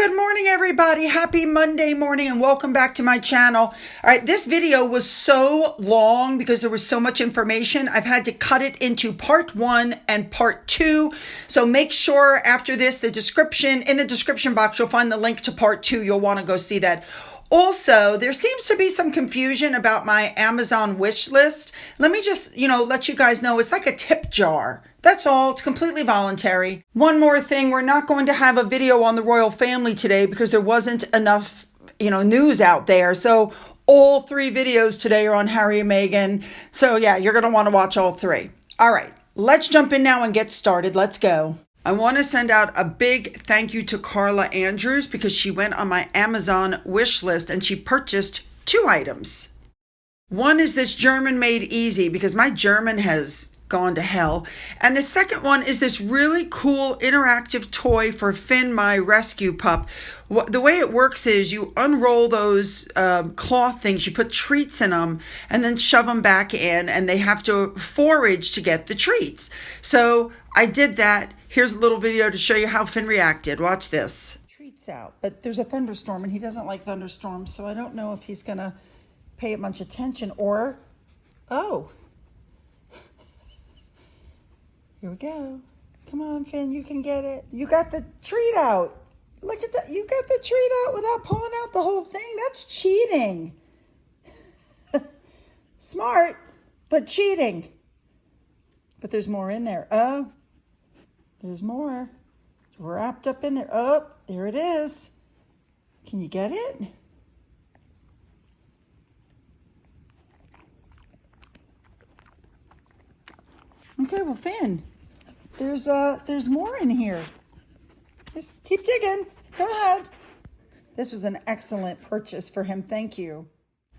Good morning, everybody. Happy Monday morning and welcome back to my channel. All right, this video was so long because there was so much information. I've had to cut it into part 1 and part 2. So make sure after this, in the description box, you'll find the link to part 2. You'll want to go see that. Also, there seems to be some confusion about my Amazon wish list. Let me just, let you guys know it's like a tip jar. That's all. It's completely voluntary. One more thing, we're not going to have a video on the royal family today because there wasn't enough, news out there. So all 3 videos today are on Harry and Meghan. So yeah, you're going to want to watch all 3. All right, let's jump in now and get started. Let's go. I want to send out a big thank you to Carla Andrews because she went on my Amazon wish list and she purchased 2 items. One is this German Made Easy because my German has gone to hell. And the second one is this really cool interactive toy for Finn, my rescue pup. The way it works is you unroll those cloth things, you put treats in them, and then shove them back in, and they have to forage to get the treats. So I did that. Here's a little video to show you how Finn reacted. Watch this. Treats out, but there's a thunderstorm, and he doesn't like thunderstorms, so I don't know if he's going to pay it much attention or, oh. Here we go. Come on, Finn, you can get it. You got the treat out. Look at that. You got the treat out without pulling out the whole thing. That's cheating. Smart, but cheating. But there's more in there. Oh, there's more. It's wrapped up in there. Oh, there it is. Can you get it? Okay, well, Finn, there's more in here. Just keep digging. Go ahead. This was an excellent purchase for him. Thank you.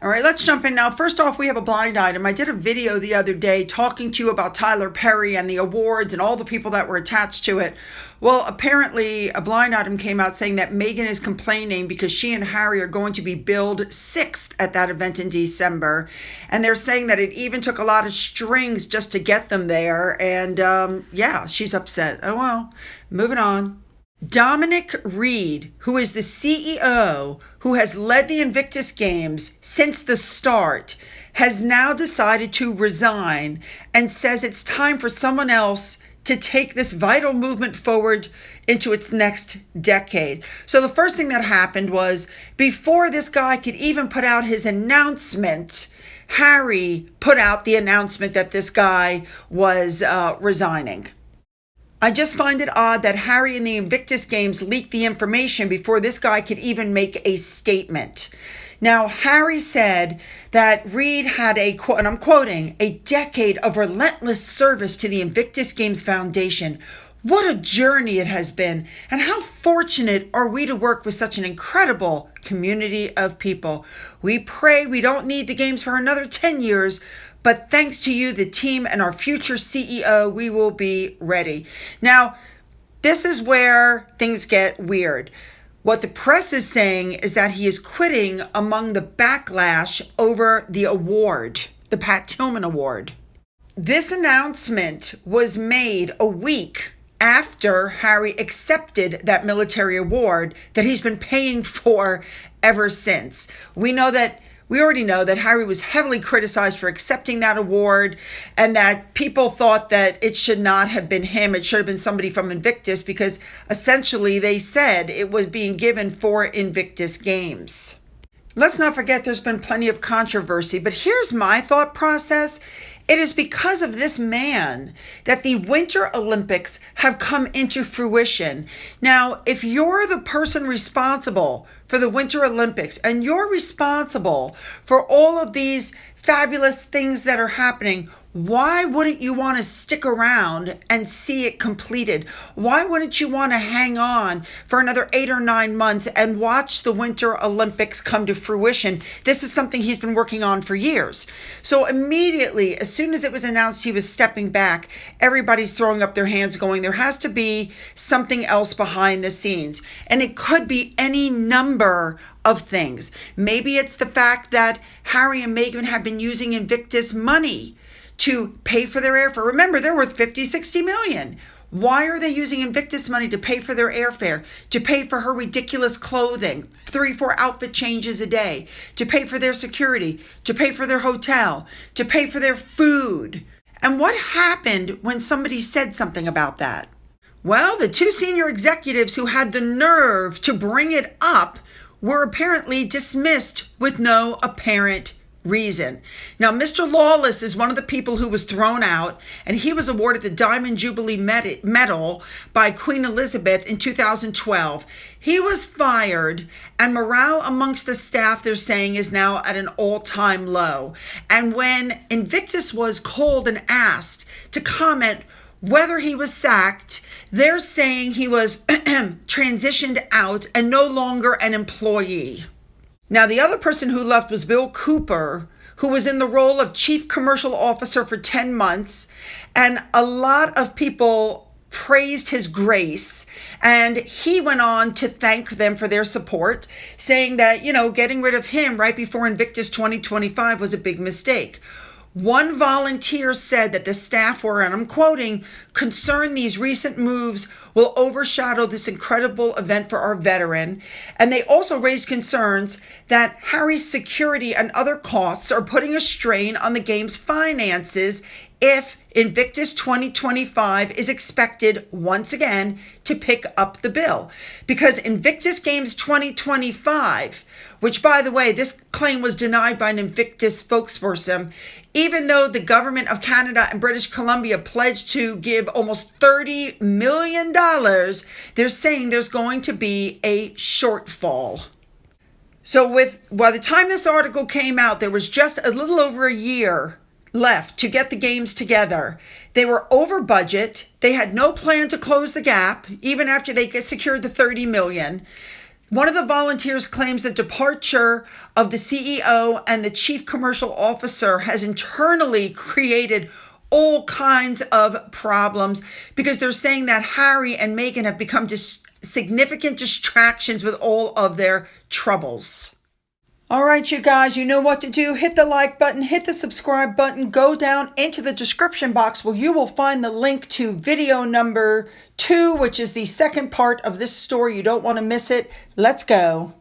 All right, let's jump in now. First off, we have a blind item. I did a video the other day talking to you about Tyler Perry and the awards and all the people that were attached to it. Well, apparently a blind item came out saying that Meghan is complaining because she and Harry are going to be billed 6th at that event in December. And they're saying that it even took a lot of strings just to get them there. And yeah, she's upset. Oh, well, moving on. Dominic Reed, who is the CEO who has led the Invictus Games since the start, has now decided to resign and says it's time for someone else to take this vital movement forward into its next decade. So the first thing that happened was before this guy could even put out his announcement, Harry put out the announcement that this guy was resigning. I just find it odd that Harry and the Invictus Games leaked the information before this guy could even make a statement. Now, Harry said that Reed had a, and I'm quoting, a decade of relentless service to the Invictus Games Foundation. What a journey it has been, and how fortunate are we to work with such an incredible community of people. We pray we don't need the games for another 10 years, but thanks to you, the team, and our future CEO, we will be ready. Now, this is where things get weird. What the press is saying is that he is quitting among the backlash over the award, the Pat Tillman Award. This announcement was made a week after Harry accepted that military award that he's been paying for ever since. We already know that Harry was heavily criticized for accepting that award and that people thought that it should not have been him. It should have been somebody from Invictus because essentially they said it was being given for Invictus Games. Let's not forget there's been plenty of controversy, but here's my thought process. It is because of this man that the Winter Olympics have come into fruition. Now, if you're the person responsible for the Winter Olympics and you're responsible for all of these fabulous things that are happening, why wouldn't you want to stick around and see it completed? Why wouldn't you want to hang on for another 8 or 9 months and watch the Winter Olympics come to fruition? This is something he's been working on for years. So immediately, as soon as it was announced he was stepping back, everybody's throwing up their hands going, there has to be something else behind the scenes. And it could be any number of things. Maybe it's the fact that Harry and Meghan have been using Invictus money to pay for their airfare. Remember, they're worth 50, 60 million. Why are they using Invictus money to pay for their airfare, to pay for her ridiculous clothing, 3-4 outfit changes a day, to pay for their security, to pay for their hotel, to pay for their food? And what happened when somebody said something about that? Well, the 2 senior executives who had the nerve to bring it up were apparently dismissed with no apparent reason. Now, Mr. Lawless is one of the people who was thrown out, and he was awarded the Diamond Jubilee Medal by Queen Elizabeth in 2012. He was fired, and morale amongst the staff, they're saying, is now at an all-time low. And when Invictus was called and asked to comment whether he was sacked, they're saying he was transitioned out and no longer an employee. Now, the other person who left was Bill Cooper, who was in the role of Chief Commercial Officer for 10 months. And a lot of people praised his grace. And he went on to thank them for their support, saying that, getting rid of him right before Invictus 2025 was a big mistake. One volunteer said that the staff were, and I'm quoting, concerned these recent moves will overshadow this incredible event for our veteran. And they also raised concerns that Harry's security and other costs are putting a strain on the game's finances if Invictus 2025 is expected once again to pick up the bill. Because Invictus Games 2025, which, by the way, this claim was denied by an Invictus spokesperson, even though the government of Canada and British Columbia pledged to give almost $30 million, they're saying there's going to be a shortfall. So by the time this article came out, there was just a little over a year left to get the games together. They were over budget. They had no plan to close the gap, even after they secured the $30 million. One of the volunteers claims the departure of the CEO and the chief commercial officer has internally created all kinds of problems because they're saying that Harry and Meghan have become significant distractions with all of their troubles. All right, you guys, you know what to do. Hit the like button, hit the subscribe button, go down into the description box where you will find the link to video number 2, which is the second part of this story. You don't want to miss it. Let's go.